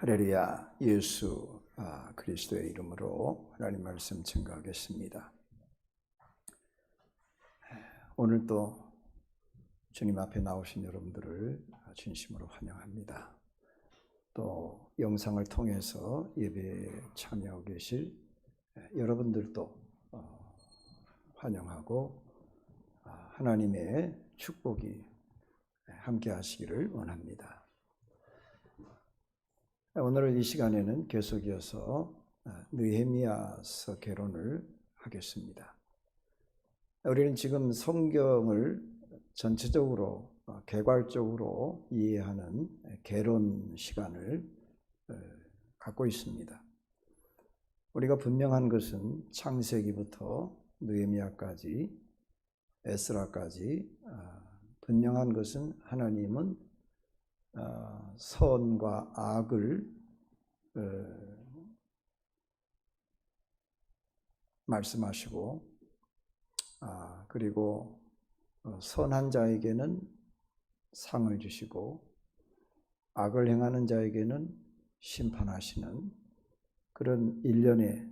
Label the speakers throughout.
Speaker 1: 할렐루야. 예수 그리스도의 이름으로 하나님 말씀 증거하겠습니다. 오늘 또 주님 앞에 나오신 여러분들을 진심으로 환영합니다. 또 영상을 통해서 예배에 참여하고 계실 여러분들도 환영하고 하나님의 축복이 함께 하시기를 원합니다. 오늘 이 시간에는 계속 이어서 느헤미야서 개론을 하겠습니다. 우리는 지금 성경을 전체적으로 개괄적으로 이해하는 개론 시간을 갖고 있습니다. 우리가 분명한 것은 창세기부터 느헤미야까지 에스라까지 분명한 것은 하나님은 선과 악을 말씀하시고 그리고 선한 자에게는 상을 주시고 악을 행하는 자에게는 심판하시는 그런 일련의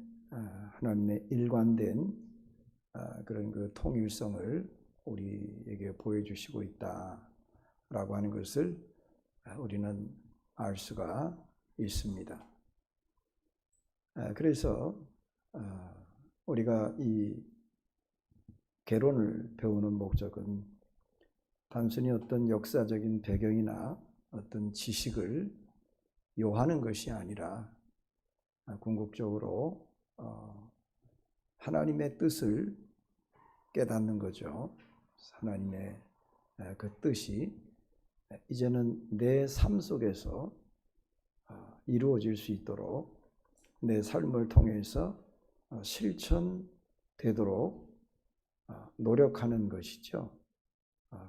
Speaker 1: 하나님의 일관된 그런 그 통일성을 우리에게 보여주시고 있다라고 하는 것을 우리는 알 수가 있습니다. 그래서 우리가 이 개론을 배우는 목적은 단순히 어떤 역사적인 배경이나 어떤 지식을 요하는 것이 아니라 궁극적으로 하나님의 뜻을 깨닫는 거죠. 하나님의 그 뜻이 이제는 내 삶 속에서 이루어질 수 있도록 내 삶을 통해서 실천되도록 노력하는 것이죠.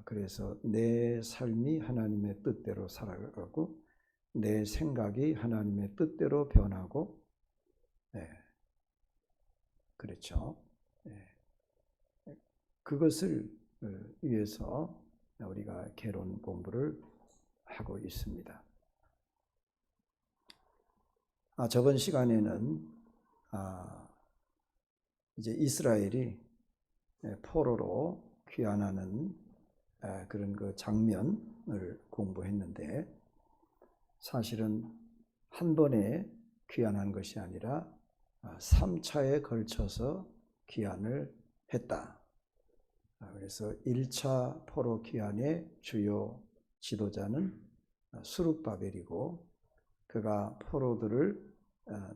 Speaker 1: 그래서 내 삶이 하나님의 뜻대로 살아가고 내 생각이 하나님의 뜻대로 변하고 그렇죠. 그것을 위해서 우리가 개론 공부를 하고 있습니다. 저번 시간에는 이제 이스라엘이 포로로 귀환하는 그런 그 장면을 공부했는데 사실은 한 번에 귀환한 것이 아니라 3차에 걸쳐서 귀환을 했다. 그래서 1차 포로 귀환의 주요 지도자는 스룹바벨이고 그가 포로들을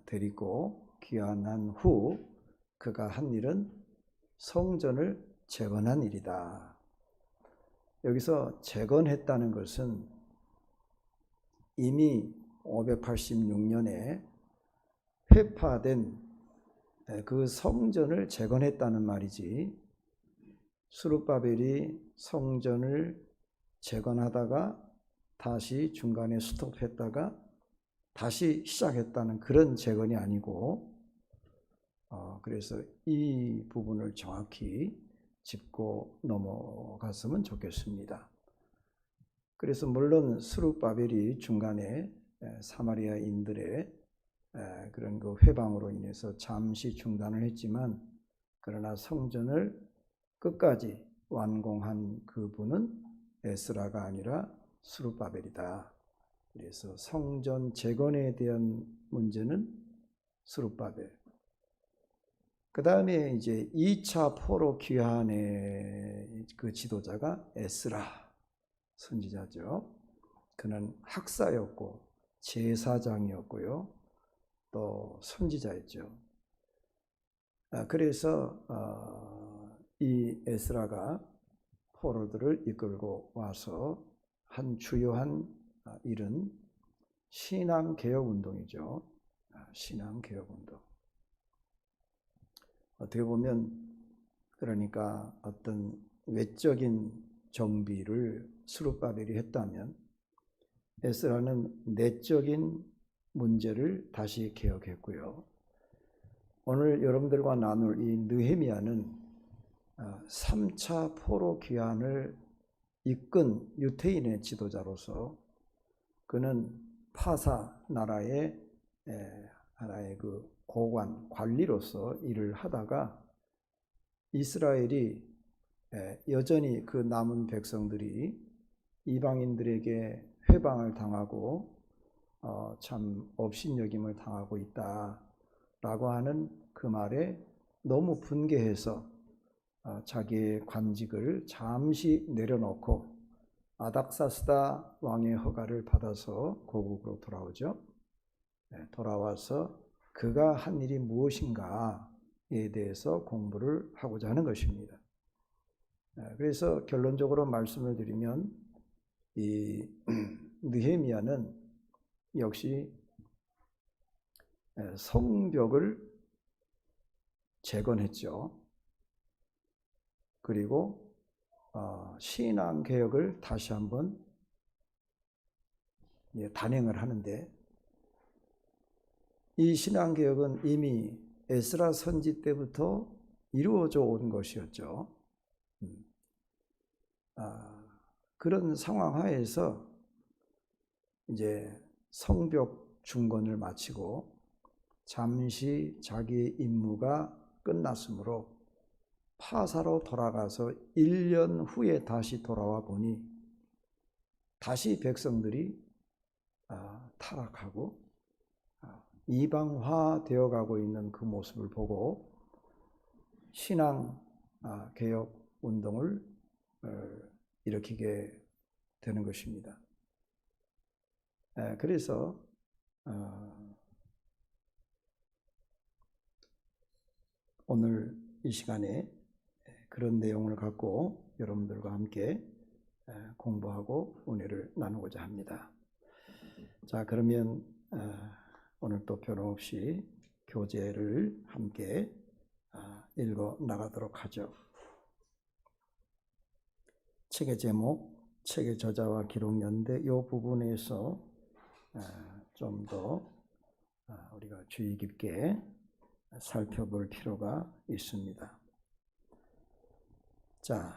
Speaker 1: 데리고 귀환한 후 그가 한 일은 성전을 재건한 일이다. 여기서 재건했다는 것은 이미 586년에 회파된 그 성전을 재건했다는 말이지 스룹바벨이 성전을 재건하다가 다시 중간에 스톱했다가 다시 시작했다는 그런 재건이 아니고 그래서 이 부분을 정확히 짚고 넘어갔으면 좋겠습니다. 그래서 물론 스룹바벨이 중간에 사마리아인들의 그런 그 회방으로 인해서 잠시 중단을 했지만 그러나 성전을 끝까지 완공한 그분은 에스라가 아니라 스룹바벨이다. 그래서 성전 재건에 대한 문제는 스룹바벨. 그 다음에 이제 2차 포로 귀환의 그 지도자가 에스라 선지자죠. 그는 학사였고 제사장이었고요. 또 선지자였죠. 그래서 이 에스라가 포로들을 이끌고 와서 한 주요한 일은 신앙개혁운동이죠. 신앙개혁운동. 어떻게 보면 그러니까 어떤 외적인 정비를 스룹바벨이 했다면 에스라는 내적인 문제를 다시 개혁했고요. 오늘 여러분들과 나눌 이 느헤미야는 3차 포로 귀환을 이끈 유태인의 지도자로서 그는 파사 나라의 하나의 그 고관 관리로서 일을 하다가 이스라엘이 여전히 그 남은 백성들이 이방인들에게 회방을 당하고 참 업신여김을 당하고 있다라고 하는 그 말에 너무 분개해서 자기의 관직을 잠시 내려놓고 아닥사스다 왕의 허가를 받아서 고국으로 돌아오죠. 돌아와서 그가 한 일이 무엇인가에 대해서 공부를 하고자 하는 것입니다. 그래서 결론적으로 말씀을 드리면 이 느헤미야는 역시 성벽을 재건했죠. 그리고 신앙개혁을 다시 한번 단행을 하는데, 이 신앙개혁은 이미 에스라 선지 때부터 이루어져 온 것이었죠. 그런 상황 하에서 이제 성벽 중건을 마치고 잠시 자기의 임무가 끝났으므로 파사로 돌아가서 1년 후에 다시 돌아와 보니 다시 백성들이 타락하고 이방화 되어 가고 있는 그 모습을 보고 신앙 개혁 운동을 일으키게 되는 것입니다. 그래서 오늘 이 시간에 그런 내용을 갖고 여러분들과 함께 공부하고 은혜를 나누고자 합니다. 자, 그러면 오늘 또 변함없이 교재를 함께 읽어 나가도록 하죠. 책의 제목, 책의 저자와 기록 연대 이 부분에서 좀 더 우리가 주의 깊게 살펴볼 필요가 있습니다. 자,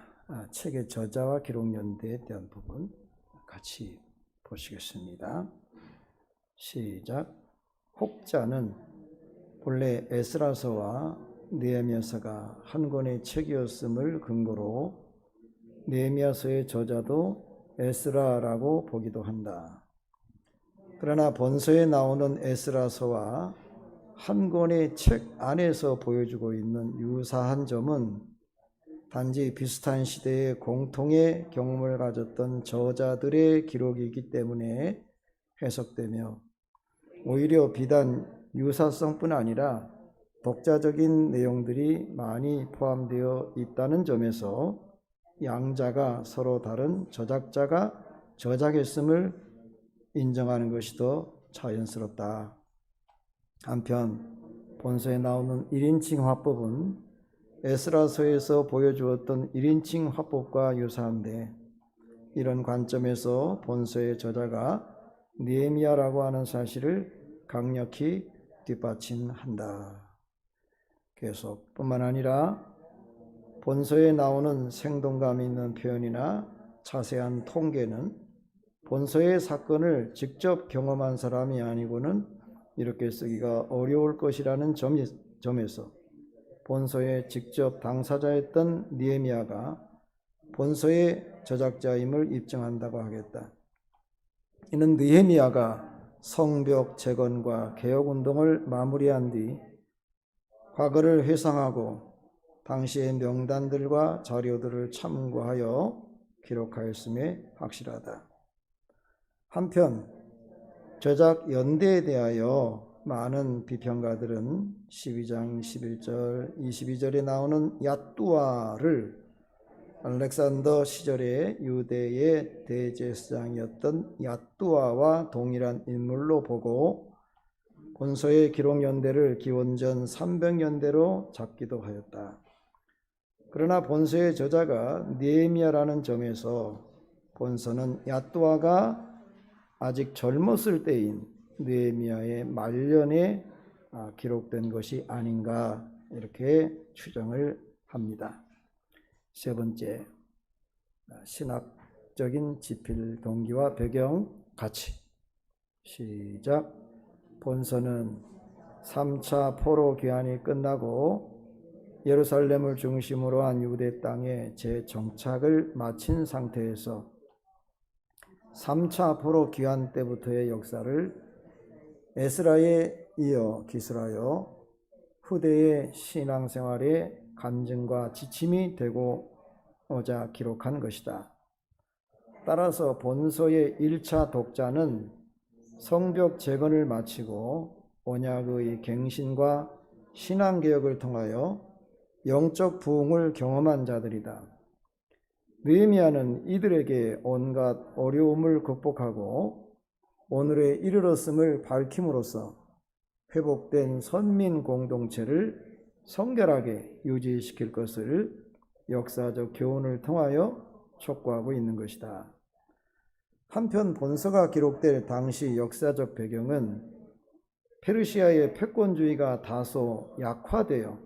Speaker 1: 책의 저자와 기록 연대에 대한 부분 같이 보시겠습니다. 시작. 혹자는 본래 에스라서와 느헤미야서가 한 권의 책이었음을 근거로 느헤미야서의 저자도 에스라라고 보기도 한다. 그러나 본서에 나오는 에스라서와 한 권의 책 안에서 보여주고 있는 유사한 점은 단지 비슷한 시대에 공통의 경험을 가졌던 저자들의 기록이기 때문에 해석되며, 오히려 비단 유사성뿐 아니라 독자적인 내용들이 많이 포함되어 있다는 점에서 양자가 서로 다른 저작자가 저작했음을 인정하는 것이 더 자연스럽다. 한편 본서에 나오는 1인칭 화법은 에스라서에서 보여주었던 1인칭 화법과 유사한데, 이런 관점에서 본서의 저자가 느헤미야라고 하는 사실을 강력히 뒷받침한다. 계속 뿐만 아니라 본서에 나오는 생동감 있는 표현이나 자세한 통계는 본서의 사건을 직접 경험한 사람이 아니고는 이렇게 쓰기가 어려울 것이라는 점에서 본서의 직접 당사자였던 느헤미야가 본서의 저작자임을 입증한다고 하겠다. 이는 느헤미야가 성벽 재건과 개혁운동을 마무리한 뒤 과거를 회상하고 당시의 명단들과 자료들을 참고하여 기록하였음에 확실하다. 한편 저작 연대에 대하여 많은 비평가들은 12장 11절 22절에 나오는 얏두아를 알렉산더 시절의 유대의 대제사장이었던 얏두아와 동일한 인물로 보고 본서의 기록 연대를 기원전 300년대로 잡기도 하였다. 그러나 본서의 저자가 느헤미야라는 점에서 본서는 얏두아가 아직 젊었을 때인 느헤미야의 말년에 기록된 것이 아닌가, 이렇게 추정을 합니다. 세 번째, 신학적인 지필 동기와 배경 가치. 시작. 본서는 3차 포로 귀환이 끝나고 예루살렘을 중심으로 한 유대 땅에 재정착을 마친 상태에서 3차 포로 귀환 때부터의 역사를 에스라에 이어 기술하여 후대의 신앙생활의 간증과 지침이 되고자 기록한 것이다. 따라서 본서의 1차 독자는 성벽 재건을 마치고 언약의 갱신과 신앙개혁을 통하여 영적 부흥을 경험한 자들이다. 느헤미야는 이들에게 온갖 어려움을 극복하고 오늘에 이르렀음을 밝힘으로써 회복된 선민 공동체를 성결하게 유지시킬 것을 역사적 교훈을 통하여 촉구하고 있는 것이다. 한편 본서가 기록될 당시 역사적 배경은 페르시아의 패권주의가 다소 약화되어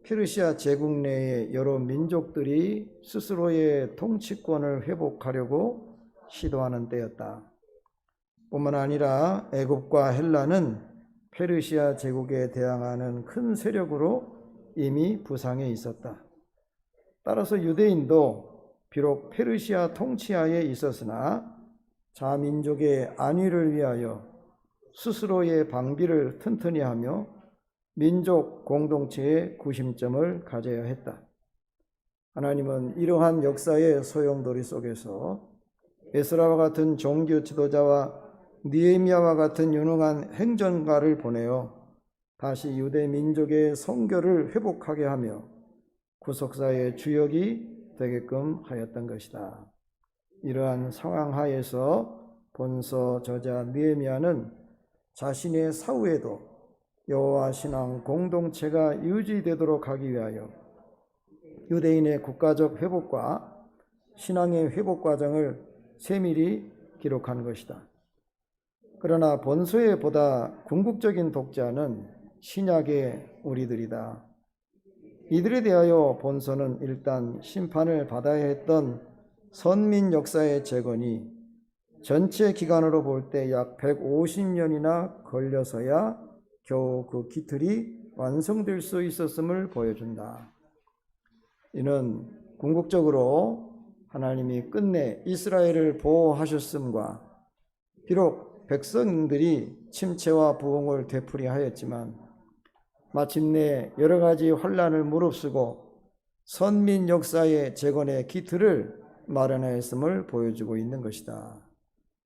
Speaker 1: 페르시아 제국 내의 여러 민족들이 스스로의 통치권을 회복하려고 시도하는 때였다. 뿐만 아니라 애굽과 헬라는 페르시아 제국에 대항하는 큰 세력으로 이미 부상해 있었다. 따라서 유대인도 비록 페르시아 통치하에 있었으나 자민족의 안위를 위하여 스스로의 방비를 튼튼히 하며 민족 공동체의 구심점을 가져야 했다. 하나님은 이러한 역사의 소용돌이 속에서 에스라와 같은 종교 지도자와 느헤미야와 같은 유능한 행정가를 보내어 다시 유대 민족의 성결을 회복하게 하며 구속사의 주역이 되게끔 하였던 것이다. 이러한 상황 하에서 본서 저자 느헤미야는 자신의 사후에도 여호와 신앙 공동체가 유지되도록 하기 위하여 유대인의 국가적 회복과 신앙의 회복 과정을 세밀히 기록한 것이다. 그러나 본서에 보다 궁극적인 독자는 신약의 우리들이다. 이들에 대하여 본서는 일단 심판을 받아야 했던 선민 역사의 재건이 전체 기간으로 볼 때 약 150년이나 걸려서야 겨우 그 기틀이 완성될 수 있었음을 보여준다. 이는 궁극적으로 하나님이 끝내 이스라엘을 보호하셨음과 비록 백성들이 침체와 부흥을 되풀이하였지만 마침내 여러 가지 환난을 무릅쓰고 선민 역사의 재건의 기틀을 마련하였음을 보여주고 있는 것이다.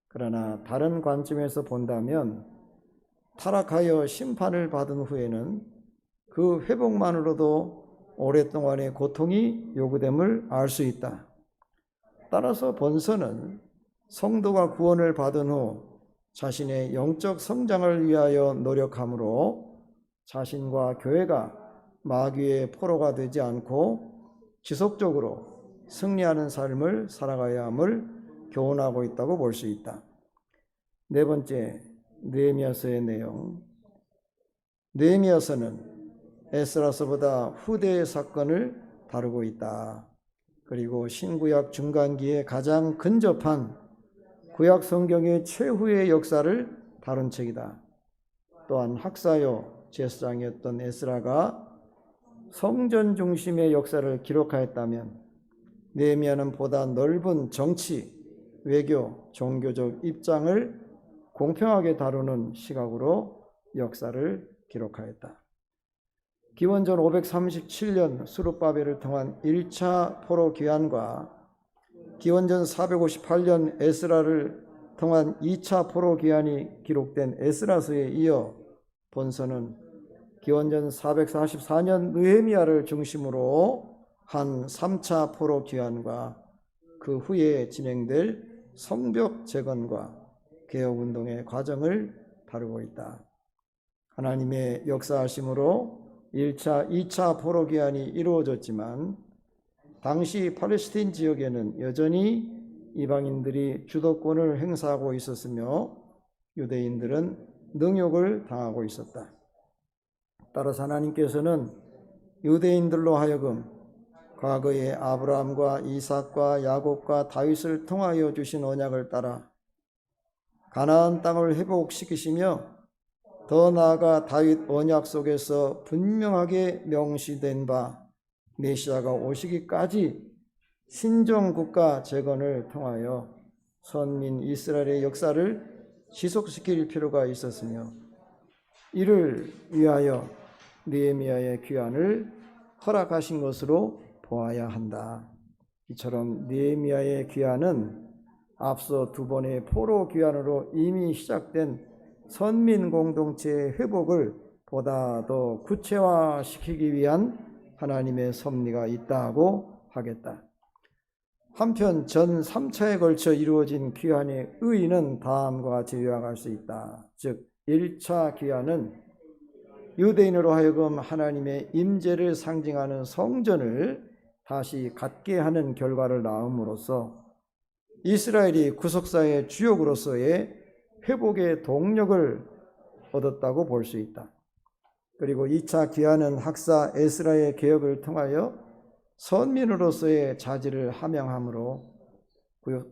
Speaker 1: 그러나 다른 관점에서 본다면 타락하여 심판을 받은 후에는 그 회복만으로도 오랫동안의 고통이 요구됨을 알 수 있다. 따라서 본서는 성도가 구원을 받은 후 자신의 영적 성장을 위하여 노력함으로 자신과 교회가 마귀의 포로가 되지 않고 지속적으로 승리하는 삶을 살아가야 함을 교훈하고 있다고 볼 수 있다. 네 번째, 느헤미야서의 내용. 느헤미야서는 에스라서보다 후대의 사건을 다루고 있다. 그리고 신구약 중간기에 가장 근접한 구약 성경의 최후의 역사를 다룬 책이다. 또한 학사요 제사장이었던 에스라가 성전 중심의 역사를 기록하였다면 느헤미야는 보다 넓은 정치, 외교, 종교적 입장을 공평하게 다루는 시각으로 역사를 기록하였다. 기원전 537년 스룹바벨을 통한 1차 포로 귀환과 기원전 458년 에스라를 통한 2차 포로 귀환이 기록된 에스라서에 이어 본서는 기원전 444년 느헤미야를 중심으로 한 3차 포로 귀환과 그 후에 진행될 성벽 재건과 개혁운동의 과정을 다루고 있다. 하나님의 역사하심으로 1차, 2차 포로 귀환이 이루어졌지만 당시 팔레스타인 지역에는 여전히 이방인들이 주도권을 행사하고 있었으며 유대인들은 능욕을 당하고 있었다. 따라서 하나님께서는 유대인들로 하여금 과거의 아브라함과 이삭과 야곱과 다윗을 통하여 주신 언약을 따라 가나안 땅을 회복시키시며 더 나아가 다윗 언약 속에서 분명하게 명시된 바 메시아가 오시기까지 신정국가 재건을 통하여 선민 이스라엘의 역사를 지속시킬 필요가 있었으며 이를 위하여 느헤미야의 귀환을 허락하신 것으로 보아야 한다. 이처럼 느헤미야의 귀환은 앞서 두 번의 포로 귀환으로 이미 시작된 선민 공동체의 회복을 보다 더 구체화시키기 위한 하나님의 섭리가 있다고 하겠다. 한편 전 3차에 걸쳐 이루어진 귀환의 의의는 다음과 같이 요약할 수 있다. 즉 1차 귀환은 유대인으로 하여금 하나님의 임재를 상징하는 성전을 다시 갖게 하는 결과를 낳음으로써 이스라엘이 구속사의 주역으로서의 회복의 동력을 얻었다고 볼 수 있다. 그리고 2차 귀환은 학사 에스라의 개혁을 통하여 선민으로서의 자질을 함양함으로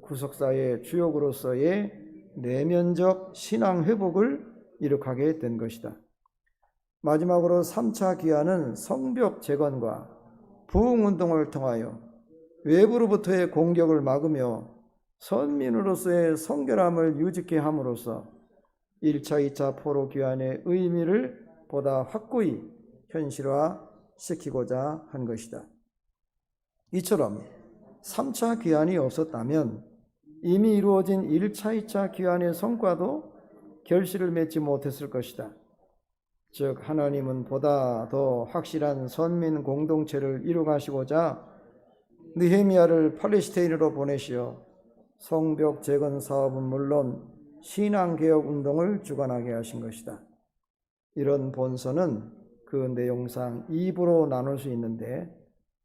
Speaker 1: 구속사의 주역으로서의 내면적 신앙 회복을 이룩하게 된 것이다. 마지막으로 3차 귀환은 성벽 재건과 부흥운동을 통하여 외부로부터의 공격을 막으며 선민으로서의 성결함을 유지케 함으로써 1차, 2차 포로 귀환의 의미를 보다 확고히 현실화시키고자 한 것이다. 이처럼 3차 귀환이 없었다면 이미 이루어진 1차, 2차 귀환의 성과도 결실을 맺지 못했을 것이다. 즉 하나님은 보다 더 확실한 선민 공동체를 이루가시고자 느헤미야를 팔레스타인으로 보내시어 성벽 재건 사업은 물론 신앙개혁 운동을 주관하게 하신 것이다. 이런 본서는 그 내용상 2부로 나눌 수 있는데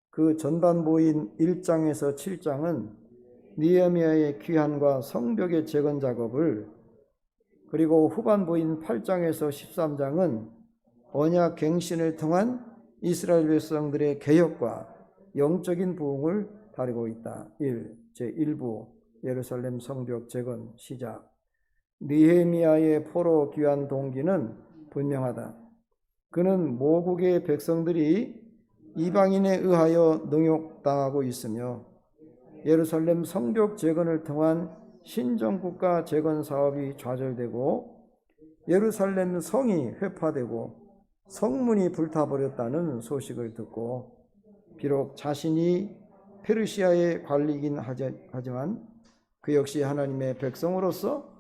Speaker 1: 그 전반부인 1장에서 7장은 느헤미야의 귀환과 성벽의 재건 작업을, 그리고 후반부인 8장에서 13장은 언약 갱신을 통한 이스라엘 백성들의 개혁과 영적인 부흥을 다루고 있다. 제1부 예루살렘 성벽 재건 시작. 느헤미야의 포로 귀환 동기는 분명하다. 그는 모국의 백성들이 이방인에 의하여 능욕당하고 있으며 예루살렘 성벽 재건을 통한 신정국가 재건 사업이 좌절되고 예루살렘 성이 회파되고 성문이 불타버렸다는 소식을 듣고 비록 자신이 페르시아의 관리이긴 하지만 그 역시 하나님의 백성으로서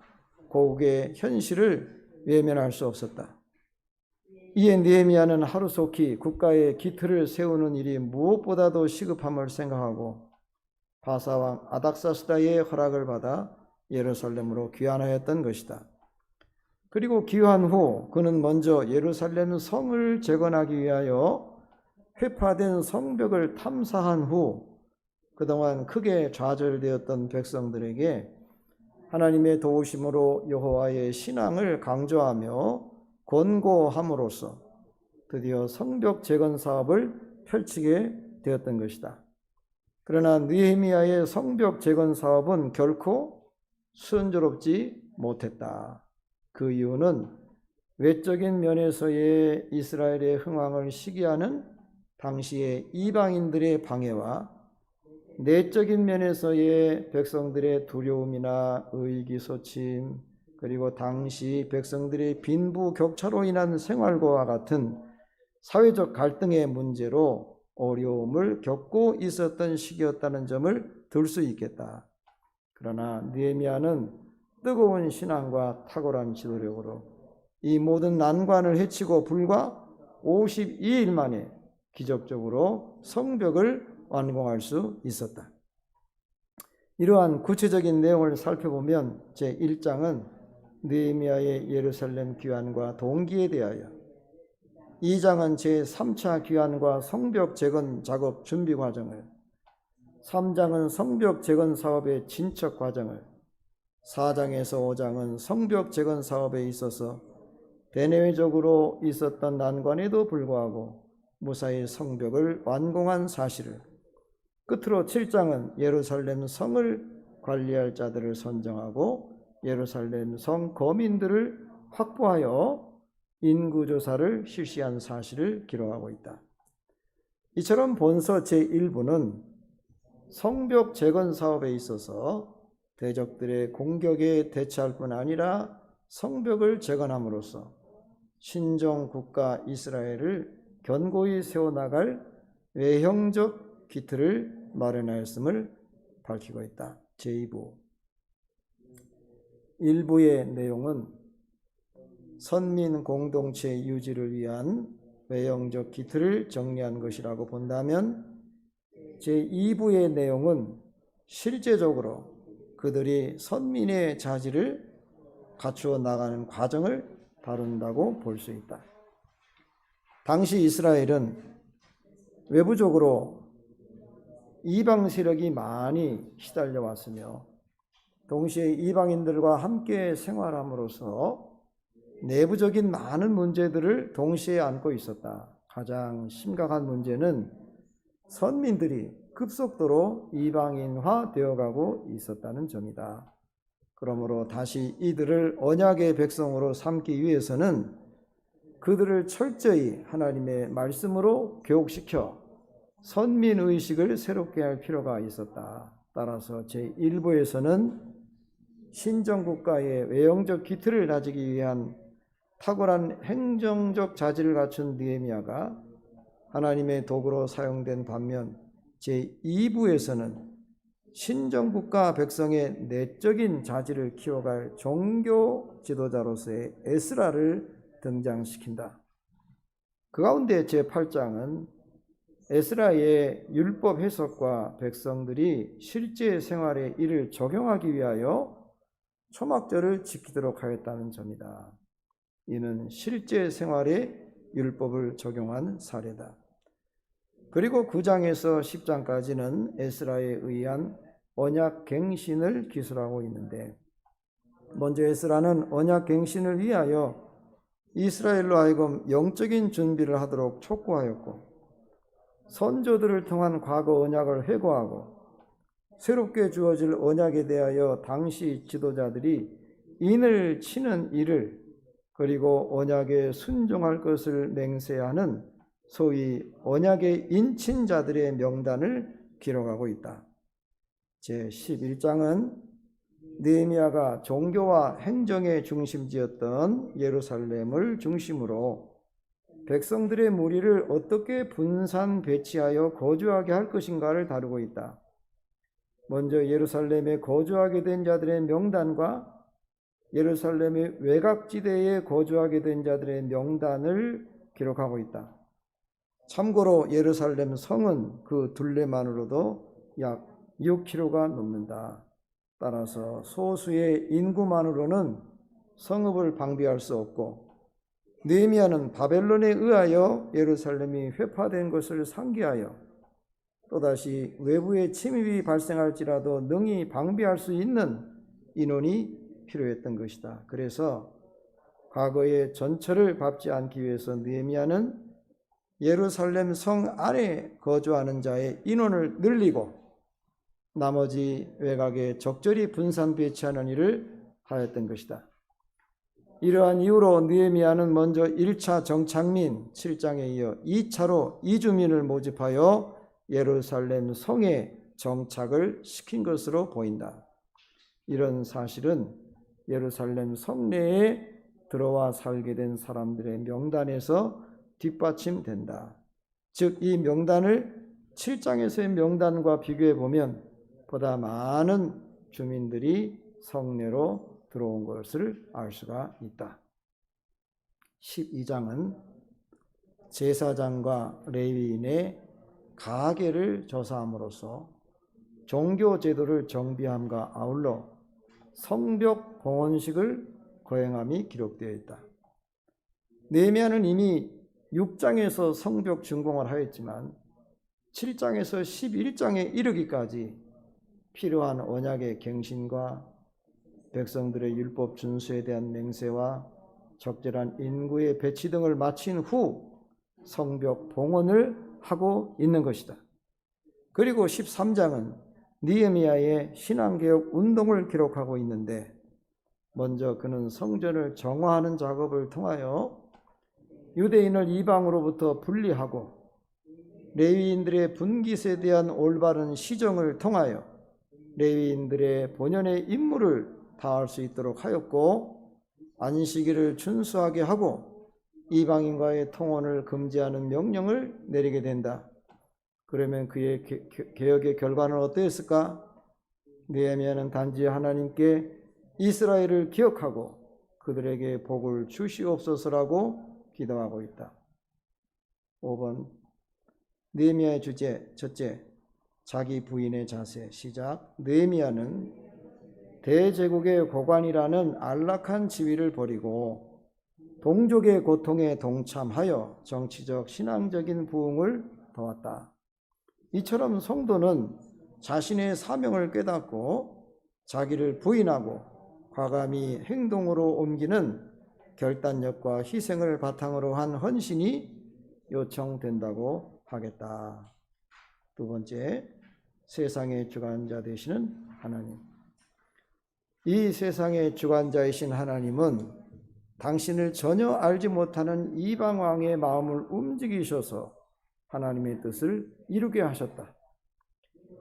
Speaker 1: 고국의 현실을 외면할 수 없었다. 이에 느헤미야는 하루속히 국가의 기틀을 세우는 일이 무엇보다도 시급함을 생각하고 바사왕 아닥사스다의 허락을 받아 예루살렘으로 귀환하였던 것이다. 그리고 귀환 후 그는 먼저 예루살렘 성을 재건하기 위하여 회파된 성벽을 탐사한 후 그동안 크게 좌절되었던 백성들에게 하나님의 도우심으로 여호와의 신앙을 강조하며 권고함으로써 드디어 성벽 재건 사업을 펼치게 되었던 것이다. 그러나 느헤미야의 성벽 재건 사업은 결코 순조롭지 못했다. 그 이유는 외적인 면에서의 이스라엘의 흥왕을 시기하는 당시의 이방인들의 방해와 내적인 면에서의 백성들의 두려움이나 의기소침, 그리고 당시 백성들의 빈부격차로 인한 생활고와 같은 사회적 갈등의 문제로 어려움을 겪고 있었던 시기였다는 점을 들 수 있겠다. 그러나 느헤미야는 뜨거운 신앙과 탁월한 지도력으로 이 모든 난관을 헤치고 불과 52일 만에 기적적으로 성벽을 완공할 수 있었다. 이러한 구체적인 내용을 살펴보면 제1장은 느헤미야의 예루살렘 귀환과 동기에 대하여, 2장은 제3차 귀환과 성벽 재건 작업 준비 과정을, 3장은 성벽 재건 사업의 진척 과정을, 4장에서 5장은 성벽 재건 사업에 있어서 대내외적으로 있었던 난관에도 불구하고 무사히 성벽을 완공한 사실을, 끝으로 7장은 예루살렘 성을 관리할 자들을 선정하고 예루살렘 성 거민들을 확보하여 인구조사를 실시한 사실을 기록하고 있다. 이처럼 본서 제1부는 성벽 재건 사업에 있어서 대적들의 공격에 대처할 뿐 아니라 성벽을 재건함으로써 신정 국가 이스라엘을 견고히 세워나갈 외형적 기틀을 마련하였음을 밝히고 있다. 제2부 1부의 내용은 선민 공동체 유지를 위한 외형적 기틀을 정리한 것이라고 본다면, 제2부의 내용은 실제적으로 그들이 선민의 자질을 갖추어 나가는 과정을 다룬다고 볼 수 있다. 당시 이스라엘은 외부적으로 이방 세력이 많이 시달려 왔으며, 동시에 이방인들과 함께 생활함으로써 내부적인 많은 문제들을 동시에 안고 있었다. 가장 심각한 문제는 선민들이 급속도로 이방인화 되어가고 있었다는 점이다. 그러므로 다시 이들을 언약의 백성으로 삼기 위해서는 그들을 철저히 하나님의 말씀으로 교육시켜 선민의식을 새롭게 할 필요가 있었다. 따라서 제1부에서는 신정국가의 외형적 기틀을 다지기 위한 탁월한 행정적 자질을 갖춘 느헤미야가 하나님의 도구로 사용된 반면, 제2부에서는 신정국가 백성의 내적인 자질을 키워갈 종교 지도자로서의 에스라를 등장시킨다. 그 가운데 제8장은 에스라의 율법 해석과 백성들이 실제 생활에 이를 적용하기 위하여 초막절을 지키도록 하였다는 점이다. 이는 실제 생활에 율법을 적용한 사례다. 그리고 9장에서 10장까지는 에스라에 의한 언약 갱신을 기술하고 있는데, 먼저 에스라는 언약 갱신을 위하여 이스라엘로 하여금 영적인 준비를 하도록 촉구하였고, 선조들을 통한 과거 언약을 회고하고 새롭게 주어질 언약에 대하여 당시 지도자들이 인을 치는 일을, 그리고 언약에 순종할 것을 맹세하는 소위 언약의 인친자들의 명단을 기록하고 있다. 제11장은 느헤미야가 종교와 행정의 중심지였던 예루살렘을 중심으로 백성들의 무리를 어떻게 분산 배치하여 거주하게 할 것인가를 다루고 있다. 먼저 예루살렘에 거주하게 된 자들의 명단과 예루살렘의 외곽지대에 거주하게 된 자들의 명단을 기록하고 있다. 참고로 예루살렘 성은 그 둘레만으로도 약 6km가 넘는다. 따라서 소수의 인구만으로는 성읍을 방비할 수 없고, 느헤미야는 바벨론에 의하여 예루살렘이 회파된 것을 상기하여 또다시 외부의 침입이 발생할지라도 능히 방비할 수 있는 인원이 필요했던 것이다. 그래서 과거의 전철을 밟지 않기 위해서 느헤미야는 예루살렘 성 안에 거주하는 자의 인원을 늘리고 나머지 외곽에 적절히 분산 배치하는 일을 하였던 것이다. 이러한 이유로 느헤미야는 먼저 1차 정착민 7장에 이어 2차로 이주민을 모집하여 예루살렘 성에 정착을 시킨 것으로 보인다. 이런 사실은 예루살렘 성내에 들어와 살게 된 사람들의 명단에서 뒷받침된다. 즉, 이 명단을 7장에서의 명단과 비교해 보면 보다 많은 주민들이 성내로 들어온 것을 알 수가 있다. 12장은 제사장과 레위인의 가계를 조사함으로써 종교 제도를 정비함과 아울러 성벽 봉헌식을 거행함이 기록되어 있다. 느헤미야는 이미 6장에서 성벽 준공을 하였지만 7장에서 11장에 이르기까지 필요한 언약의 갱신과 백성들의 율법 준수에 대한 맹세와 적절한 인구의 배치 등을 마친 후 성벽 봉헌을 하고 있는 것이다. 그리고 13장은 느헤미야의 신앙개혁 운동을 기록하고 있는데, 먼저 그는 성전을 정화하는 작업을 통하여 유대인을 이방으로부터 분리하고 레위인들의 분깃에 대한 올바른 시정을 통하여 레위인들의 본연의 임무를 다할 수 있도록 하였고, 안식일을 준수하게 하고 이방인과의 통혼을 금지하는 명령을 내리게 된다. 그러면 그의 개혁의 결과는 어떠했을까? 느헤미야는 단지 하나님께 이스라엘을 기억하고 그들에게 복을 주시옵소서라고 기도하고 있다. 5번 느헤미야의 주제 첫째, 자기 부인의 자세. 시작. 느헤미야는 대제국의 고관이라는 안락한 지위를 버리고 동족의 고통에 동참하여 정치적 신앙적인 부흥을 도왔다. 이처럼 성도는 자신의 사명을 깨닫고 자기를 부인하고 과감히 행동으로 옮기는 결단력과 희생을 바탕으로 한 헌신이 요청된다고 하겠다. 두 번째, 세상의 주관자 되시는 하나님. 이 세상의 주관자이신 하나님은 당신을 전혀 알지 못하는 이방 왕의 마음을 움직이셔서 하나님의 뜻을 이루게 하셨다.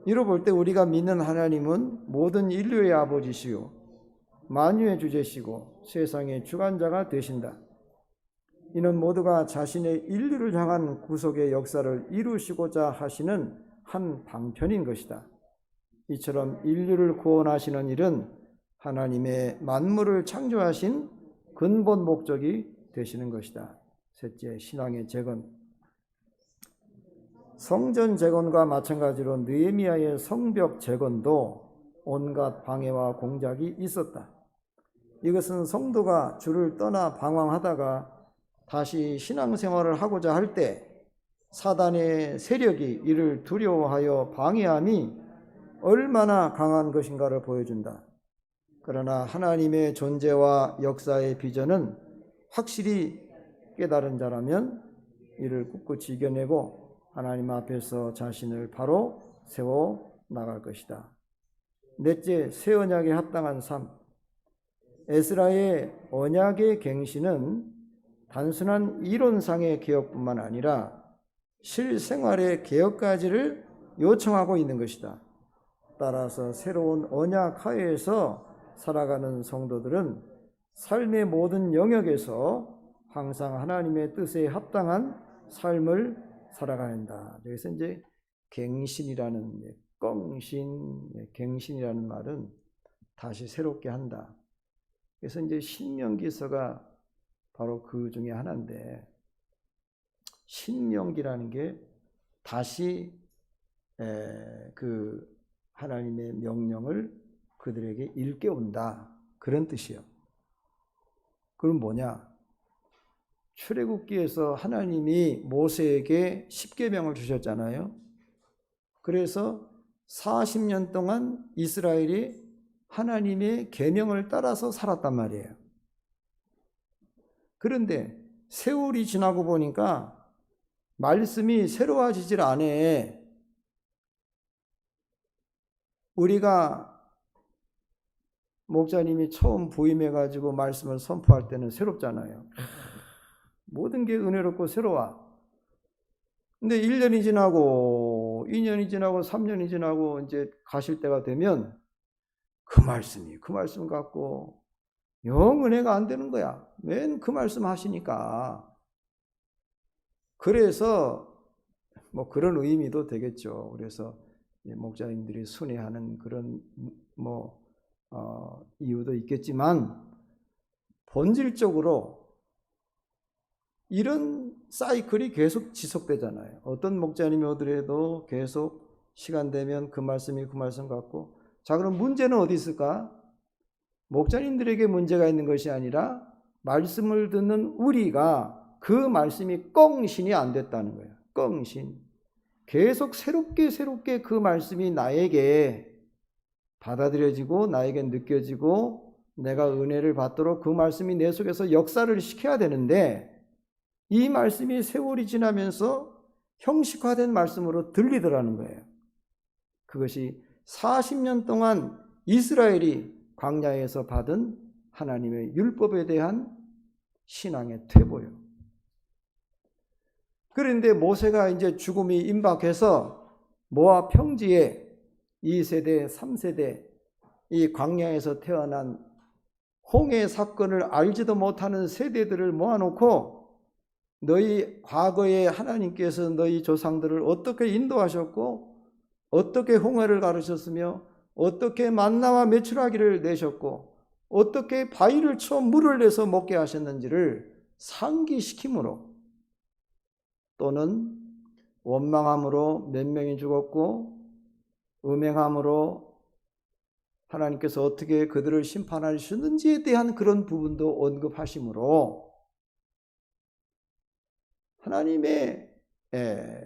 Speaker 1: 이로 볼 때 우리가 믿는 하나님은 모든 인류의 아버지시요 만유의 주제시고 세상의 주관자가 되신다. 이는 모두가 자신의 인류를 향한 구속의 역사를 이루시고자 하시는 한 방편인 것이다. 이처럼 인류를 구원하시는 일은 하나님의 만물을 창조하신 근본 목적이 되시는 것이다. 셋째, 신앙의 재건. 성전 재건과 마찬가지로 느헤미야의 성벽 재건도 온갖 방해와 공작이 있었다. 이것은 성도가 주를 떠나 방황하다가 다시 신앙생활을 하고자 할 때 사단의 세력이 이를 두려워하여 방해함이 얼마나 강한 것인가를 보여준다. 그러나 하나님의 존재와 역사의 비전은 확실히 깨달은 자라면 이를 꿋꿋이 이겨내고 하나님 앞에서 자신을 바로 세워 나갈 것이다. 넷째, 새 언약에 합당한 삶. 에스라의 언약의 갱신은 단순한 이론상의 개혁뿐만 아니라 실생활의 개혁까지를 요청하고 있는 것이다. 따라서 새로운 언약 하에서 살아가는 성도들은 삶의 모든 영역에서 항상 하나님의 뜻에 합당한 삶을 살아가야 한다. 여기서 이제 갱신이라는 갱신이라는 말은 다시 새롭게 한다. 그래서 이제 신명기서가 바로 그 중에 하나인데, 신명기라는 게 다시 그 하나님의 명령을 그들에게 일깨운다, 그런 뜻이에요. 그럼 뭐냐? 출애굽기에서 하나님이 모세에게 십계명을 주셨잖아요. 그래서 40년 동안 이스라엘이 하나님의 계명을 따라서 살았단 말이에요. 그런데 세월이 지나고 보니까 말씀이 새로워지질 않아. 우리가 목사님이 처음 부임해가지고 말씀을 선포할 때는 새롭잖아요. 모든 게 은혜롭고 새로워. 근데 1년이 지나고 2년이 지나고 3년이 지나고 이제 가실 때가 되면 그 말씀 갖고 영 은혜가 안 되는 거야. 맨 그 말씀 하시니까. 그래서 뭐 그런 의미도 되겠죠. 그래서 목자님들이 순회하는 그런 이유도 있겠지만, 본질적으로 이런 사이클이 계속 지속되잖아요. 어떤 목자님이 오더라도 계속 시간 되면 그 말씀 갖고. 자, 그럼 문제는 어디 있을까? 목자님들에게 문제가 있는 것이 아니라 말씀을 듣는 우리가 그 말씀이 껑신이 안 됐다는 거예요. 껑신. 계속 새롭게 그 말씀이 나에게 받아들여지고 나에게 느껴지고 내가 은혜를 받도록 그 말씀이 내 속에서 역사를 시켜야 되는데, 이 말씀이 세월이 지나면서 형식화된 말씀으로 들리더라는 거예요. 그것이 40년 동안 이스라엘이 광야에서 받은 하나님의 율법에 대한 신앙의 퇴보예요. 그런데 모세가 이제 죽음이 임박해서 모압 평지에 2세대, 3세대 이 광야에서 태어난 홍해 사건을 알지도 못하는 세대들을 모아놓고 너희 과거에 하나님께서 너희 조상들을 어떻게 인도하셨고 어떻게 홍해를 가르셨으며 어떻게 만나와 메추라기를 내셨고 어떻게 바위를 쳐 물을 내서 먹게 하셨는지를 상기시킴으로 또는 원망함으로 몇 명이 죽었고 음행함으로 하나님께서 어떻게 그들을 심판하셨는지에 대한 그런 부분도 언급하심으로 하나님의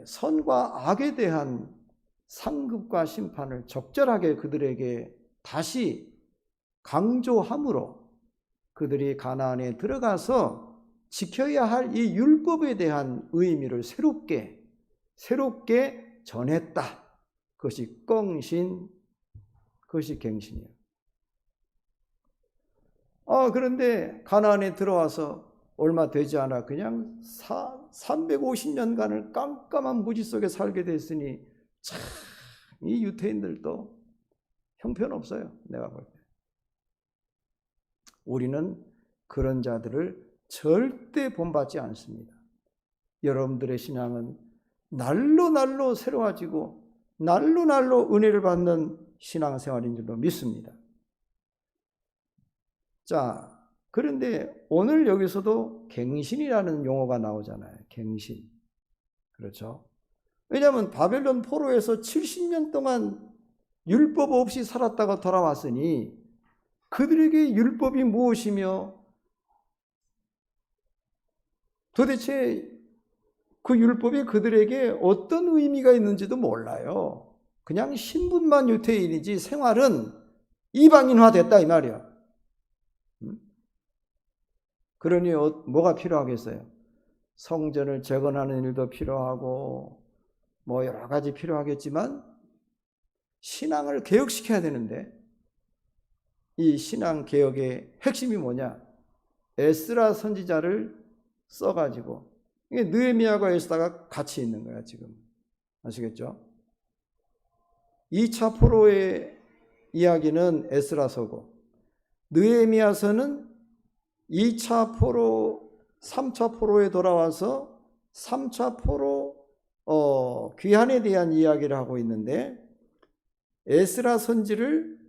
Speaker 1: 선과 악에 대한 상급과 심판을 적절하게 그들에게 다시 강조함으로 그들이 가나안에 들어가서 지켜야 할 이 율법에 대한 의미를 새롭게 전했다. 그것이 껑신, 그것이 갱신이에요. 그런데 가나안에 들어와서 얼마 되지 않아 그냥 350년간을 깜깜한 무지 속에 살게 됐으니 참 이 유태인들도 형편없어요. 내가 볼 때. 우리는 그런 자들을 절대 본받지 않습니다. 여러분들의 신앙은 날로 새로워지고 날로 은혜를 받는 신앙생활인 줄로 믿습니다. 자, 그런데 오늘 여기서도 갱신이라는 용어가 나오잖아요. 갱신. 그렇죠? 왜냐하면 바벨론 포로에서 70년 동안 율법 없이 살았다가 돌아왔으니 그들에게 율법이 무엇이며 도대체 그 율법이 그들에게 어떤 의미가 있는지도 몰라요. 그냥 신분만 유태인이지 생활은 이방인화 됐다 이 말이야. 그러니 뭐가 필요하겠어요? 성전을 재건하는 일도 필요하고 뭐 여러 가지 필요하겠지만 신앙을 개혁시켜야 되는데 이 신앙 개혁의 핵심이 뭐냐? 에스라 선지자를 써가지고 이게 느헤미야가 에스라가 같이 있는 거야 지금. 아시겠죠? 2차 포로의 이야기는 에스라서고 느헤미야서는 2차 포로, 3차 포로에 돌아와서 3차 포로 귀환에 대한 이야기를 하고 있는데 에스라 선지를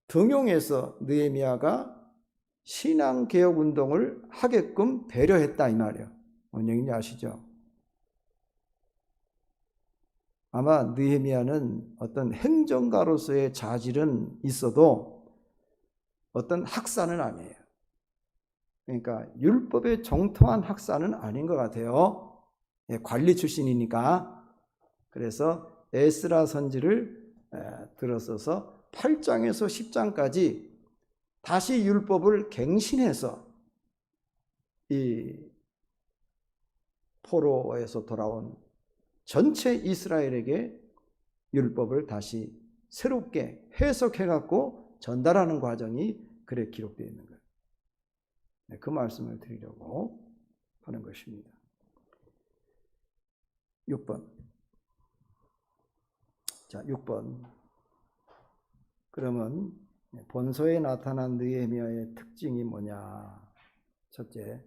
Speaker 1: 등용해서 느헤미야가 신앙개혁 운동을 하게끔 배려했다 이 말이에요. 뭔 얘기인지 아시죠? 아마 느헤미야는 어떤 행정가로서의 자질은 있어도 어떤 학사는 아니에요. 그러니까 율법에 정통한 학사는 아닌 것 같아요. 관리 출신이니까. 그래서 에스라 선지를 들어서서 8장에서 10장까지 다시 율법을 갱신해서 이 포로에서 돌아온 전체 이스라엘에게 율법을 다시 새롭게 해석해갖고 전달하는 과정이 그래 기록되어 있는 거예요. 그 말씀을 드리려고 하는 것입니다. 6번. 자, 6번. 그러면 본서에 나타난 느헤미야의 특징이 뭐냐? 첫째,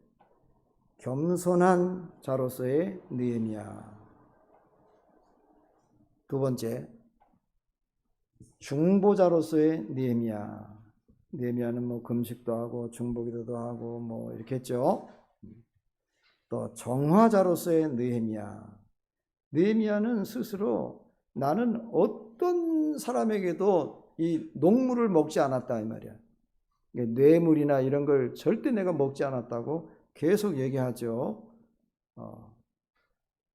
Speaker 1: 겸손한 자로서의 느헤미야. 두 번째, 중보자로서의 느헤미야. 느헤미야는 뭐 금식도 하고 중보기도도 하고 뭐 이렇게 했죠. 또 정화자로서의 느헤미야. 느헤미야는 스스로 나는 어떤 사람에게도 이 녹물을 먹지 않았다 이 말이야. 뇌물이나 이런 걸 절대 내가 먹지 않았다고 계속 얘기하죠.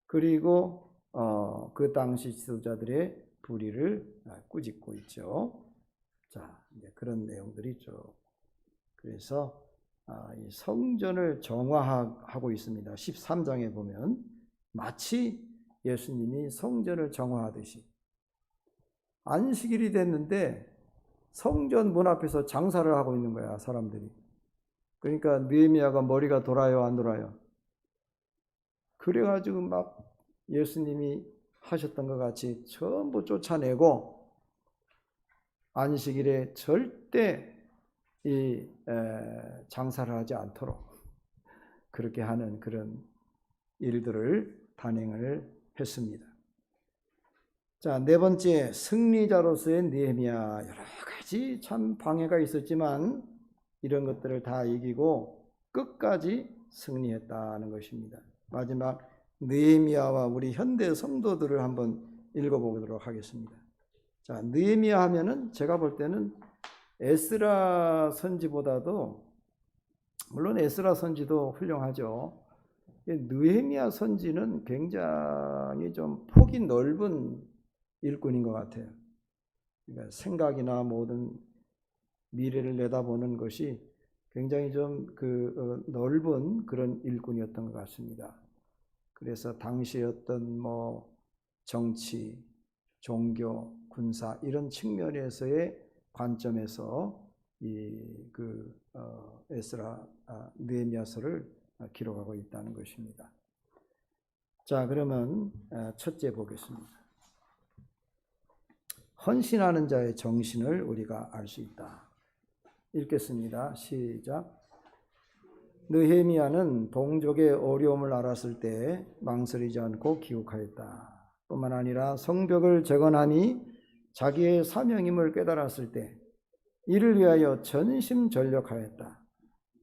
Speaker 1: 그리고 그 당시 지도자들의 불의를 꾸짖고 있죠. 자, 이제 그런 내용들이 있죠. 그래서 이 성전을 정화하고 있습니다. 13장에 보면 마치 예수님이 성전을 정화하듯이 안식일이 됐는데 성전 문 앞에서 장사를 하고 있는 거야, 사람들이. 그러니까 느헤미야가 머리가 돌아요, 안 돌아요? 그래가지고 막 예수님이 하셨던 것 같이 전부 쫓아내고 안식일에 절대 이 장사를 하지 않도록 그렇게 하는 그런 일들을 단행을 했습니다. 자, 네 번째, 승리자로서의 느헤미야. 여러 가지 참 방해가 있었지만 이런 것들을 다 이기고 끝까지 승리했다는 것입니다. 마지막 느헤미야와 우리 현대 성도들을 한번 읽어보도록 하겠습니다. 자, 느헤미야 하면은 제가 볼 때는 에스라 선지보다도, 물론 에스라 선지도 훌륭하죠. 느헤미야 선지는 굉장히 좀 폭이 넓은 일꾼인 것 같아요. 그러니까 생각이나 모든 미래를 내다보는 것이 굉장히 좀 넓은 그런 일꾼이었던 것 같습니다. 그래서 당시의 어떤 정치, 종교, 군사 이런 측면에서의 관점에서 에스라 느헤미야서를 기록하고 있다는 것입니다. 자, 그러면 첫째 보겠습니다. 헌신하는 자의 정신을 우리가 알 수 있다. 읽겠습니다. 시작. 느헤미야는 동족의 어려움을 알았을 때 망설이지 않고 기욱하였다. 뿐만 아니라 성벽을 재건함이 자기의 사명임을 깨달았을 때 이를 위하여 전심전력하였다.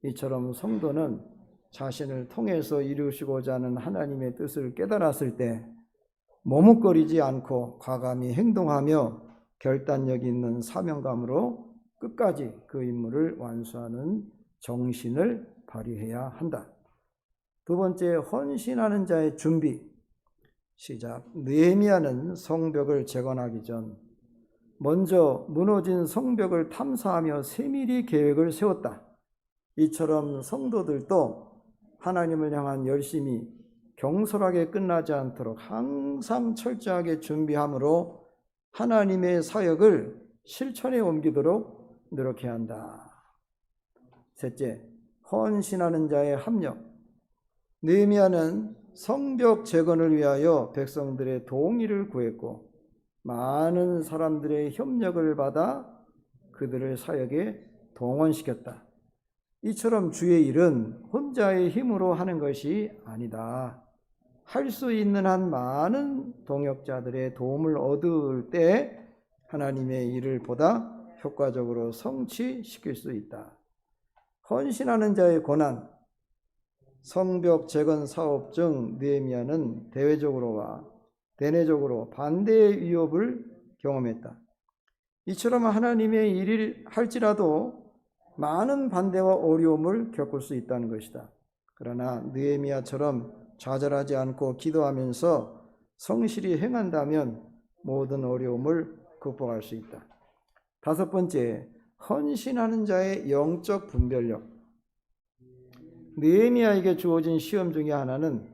Speaker 1: 이처럼 성도는 자신을 통해서 이루시고자 하는 하나님의 뜻을 깨달았을 때 머뭇거리지 않고 과감히 행동하며 결단력 있는 사명감으로 끝까지 그 임무를 완수하는 정신을 발휘해야 한다. 두 번째, 헌신하는 자의 준비. 시작. 느헤미야는 성벽을 재건하기 전 먼저 무너진 성벽을 탐사하며 세밀히 계획을 세웠다. 이처럼 성도들도 하나님을 향한 열심이 경솔하게 끝나지 않도록 항상 철저하게 준비함으로 하나님의 사역을 실천에 옮기도록 노력해야 한다. 셋째, 헌신하는 자의 합력. 느헤미야는 성벽 재건을 위하여 백성들의 동의를 구했고 많은 사람들의 협력을 받아 그들을 사역에 동원시켰다. 이처럼 주의 일은 혼자의 힘으로 하는 것이 아니다. 할 수 있는 한 많은 동역자들의 도움을 얻을 때 하나님의 일을 보다 효과적으로 성취시킬 수 있다. 헌신하는 자의 고난. 성벽 재건 사업 중 느헤미야는 대외적으로와 대내적으로 반대의 위협을 경험했다. 이처럼 하나님의 일을 할지라도 많은 반대와 어려움을 겪을 수 있다는 것이다. 그러나 느헤미야처럼 좌절하지 않고 기도하면서 성실히 행한다면 모든 어려움을 극복할 수 있다. 다섯 번째, 헌신하는 자의 영적 분별력. 느헤미야에게 주어진 시험 중에 하나는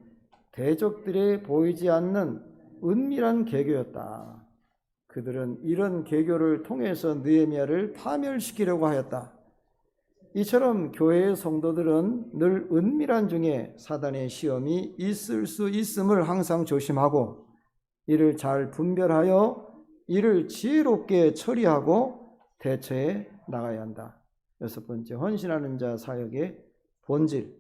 Speaker 1: 대적들에 보이지 않는 은밀한 계교였다. 그들은 이런 계교를 통해서 느헤미야를 파멸시키려고 하였다. 이처럼 교회의 성도들은 늘 은밀한 중에 사단의 시험이 있을 수 있음을 항상 조심하고 이를 잘 분별하여 이를 지혜롭게 처리하고 대처해 나가야 한다. 여섯 번째, 헌신하는 자 사역의 본질.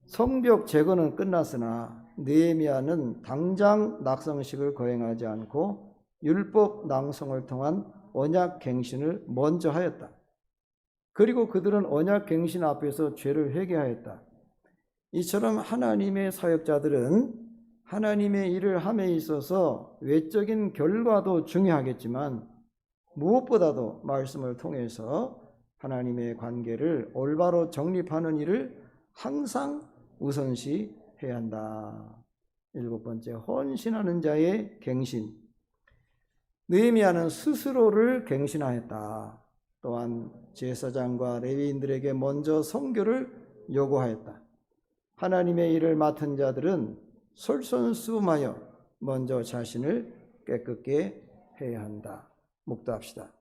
Speaker 1: 성벽 재건은 끝났으나 느헤미야는 당장 낙성식을 거행하지 않고 율법 낭송을 통한 언약 갱신을 먼저 하였다. 그리고 그들은 언약 갱신 앞에서 죄를 회개하였다. 이처럼 하나님의 사역자들은 하나님의 일을 함에 있어서 외적인 결과도 중요하겠지만 무엇보다도 말씀을 통해서 하나님의 관계를 올바로 정립하는 일을 항상 우선시 해야 한다. 일곱 번째, 헌신하는 자의 갱신. 느헤미야는 스스로를 갱신하였다. 또한 제사장과 레위인들에게 먼저 선교를 요구하였다. 하나님의 일을 맡은 자들은 솔선수범하여 먼저 자신을 깨끗게 해야 한다. 묵도합시다.